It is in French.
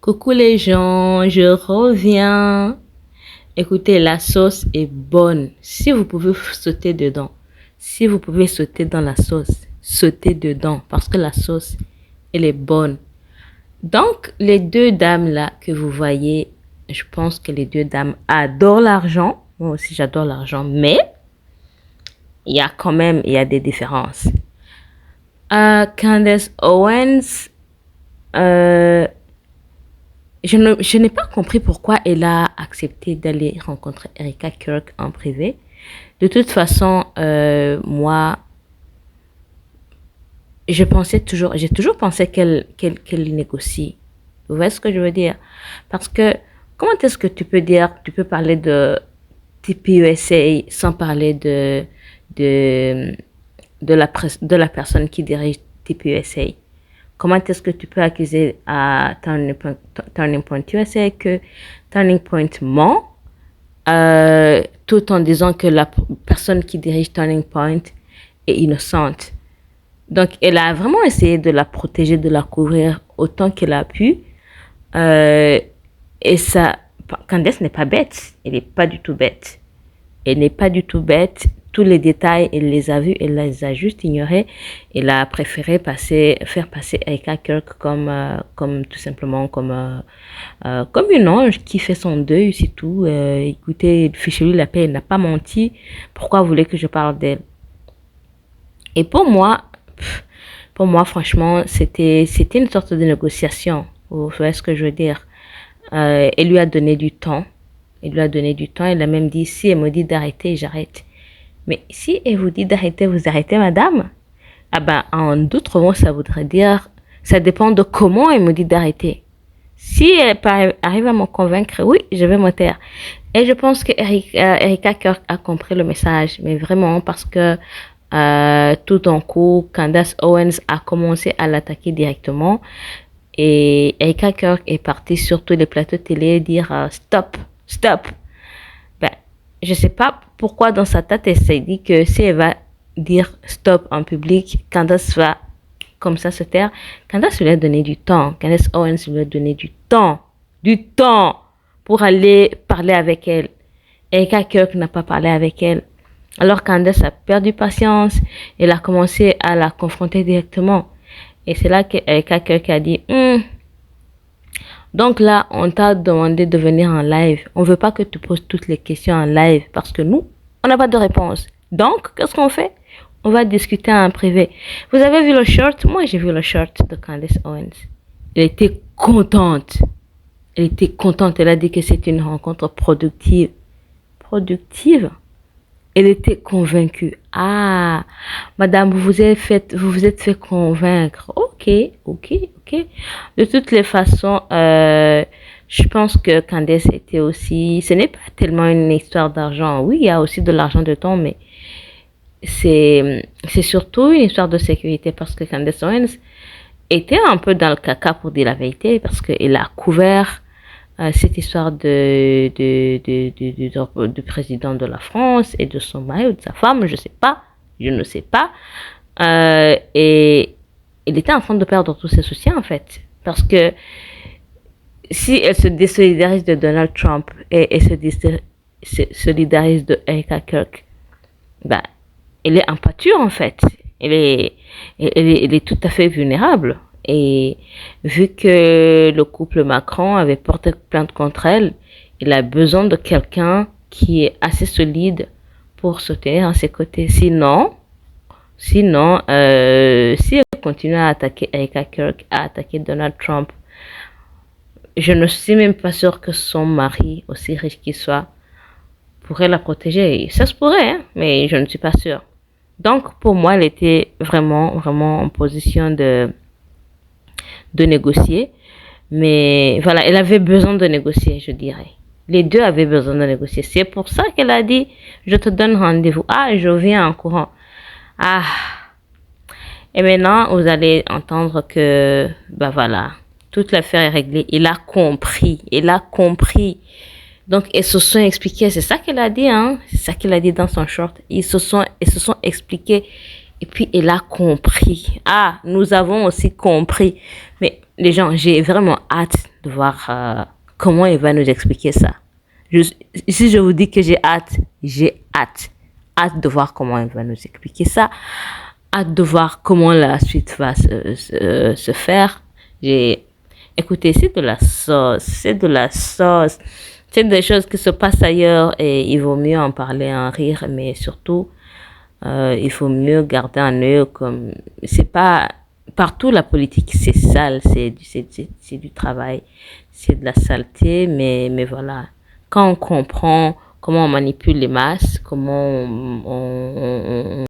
Coucou les gens, je reviens. Écoutez, la sauce est bonne. Si vous pouvez sauter dedans, si vous pouvez sauter dans la sauce, sautez dedans parce que la sauce, elle est bonne. Donc, les deux dames là que vous voyez, je pense que les deux dames adorent l'argent. Moi aussi, j'adore l'argent, mais il y a des différences. Candace Owens, euh, je n'ai pas compris pourquoi elle a accepté d'aller rencontrer Erika Kirk en privé. De toute façon, moi, j'ai toujours pensé qu'elle négocie. Vous voyez ce que je veux dire? Parce que, comment est-ce que tu peux parler de TPUSA sans parler de, de la personne qui dirige TPUSA? Comment est-ce que tu peux accuser à Turning Point USA que Turning Point ment, tout en disant que la personne qui dirige Turning Point est innocente? Donc, elle a vraiment essayé de la protéger, de la couvrir autant qu'elle a pu. Euh, et ça, Candace n'est pas bête. Elle n'est pas du tout bête. Elle n'est pas du tout bête. Tous les détails, elle les a vus, elle les a juste ignorés. Elle a préféré faire passer Erika Kirk comme tout simplement comme une ange qui fait son deuil, c'est tout. Écoutez, fichez-lui la paix, elle n'a pas menti. Pourquoi vous voulez que je parle d'elle? Et pour moi, franchement, c'était une sorte de négociation. Vous voyez ce que je veux dire? Elle lui a donné du temps. Elle lui a donné du temps. Elle a même dit, si elle me dit d'arrêter, j'arrête. Mais si elle vous dit d'arrêter, vous arrêtez, madame? Ah ben, en d'autres mots, ça voudrait dire, ça dépend de comment elle me dit d'arrêter. Si elle arrive à me convaincre, oui, je vais me taire. Et je pense que Erika Kirk a compris le message, mais vraiment parce que tout d'un coup, Candace Owens a commencé à l'attaquer directement et Erika Kirk est partie sur tous les plateaux télé dire stop, stop. Ben, je sais pas pourquoi dans sa tête elle s'est dit que si elle va dire stop en public, Candace va comme ça se taire. Candace lui a donné du temps. Candace Owens lui a donné du temps pour aller parler avec elle. Erika Kirk n'a pas parlé avec elle. Alors Candace a perdu patience. Elle a commencé à la confronter directement. Et c'est là qu'Erika Kirk a dit donc là, on t'a demandé de venir en live. On veut pas que tu poses toutes les questions en live parce que nous, on n'a pas de réponse. Donc, qu'est-ce qu'on fait? On va discuter en privé. Vous avez vu le short? Moi, j'ai vu le short de Candace Owens. Elle était contente. Elle était contente. Elle a dit que c'était une rencontre productive. Productive? Elle était convaincue. Ah, madame, vous vous êtes fait convaincre. Ok, ok, ok. De toutes les façons, je pense que Candace était aussi, ce n'est pas tellement une histoire d'argent. Oui, il y a aussi de l'argent de temps, mais c'est surtout une histoire de sécurité parce que Candace Owens était un peu dans le caca pour dire la vérité parce qu'elle a couvert cette histoire de président de la France et de son mari ou de sa femme, je ne sais pas. Et il était en train de perdre tous ses soutiens en fait. Parce que si elle se désolidarise de Donald Trump et elle se solidarise de Erika Kirk, bah, elle est en pâture en fait. Elle est tout à fait vulnérable. Et vu que le couple Macron avait porté plainte contre elle, il a besoin de quelqu'un qui est assez solide pour se tenir à ses côtés. Si elle continue à attaquer Erika Kirk, à attaquer Donald Trump, je ne suis même pas sûre que son mari, aussi riche qu'il soit, pourrait la protéger. Ça se pourrait, hein, mais je ne suis pas sûre. Donc, pour moi, elle était vraiment, vraiment en position de négocier. Mais voilà, elle avait besoin de négocier, je dirais. Les deux avaient besoin de négocier. C'est pour ça qu'elle a dit, je te donne rendez-vous. Ah, je viens en courant. Ah. Et maintenant, vous allez entendre que, bah voilà, toute l'affaire est réglée. Il a compris. Il a compris. Donc, ils se sont expliqués. C'est ça qu'elle a dit, hein. C'est ça qu'elle a dit dans son short. Ils se sont expliqués. Et puis, elle a compris. Ah, nous avons aussi compris. Mais les gens, j'ai vraiment hâte de voir comment il va nous expliquer ça. Si je vous dis que j'ai hâte, j'ai hâte. Hâte de voir comment il va nous expliquer ça. Hâte de voir comment la suite va se faire. Écoutez, c'est de la sauce. C'est de la sauce. C'est des choses qui se passent ailleurs et il vaut mieux en parler, en rire, mais surtout, il faut mieux garder un œil comme c'est pas partout la politique c'est sale, c'est du travail, c'est de la saleté, mais voilà, quand on comprend comment on manipule les masses, comment on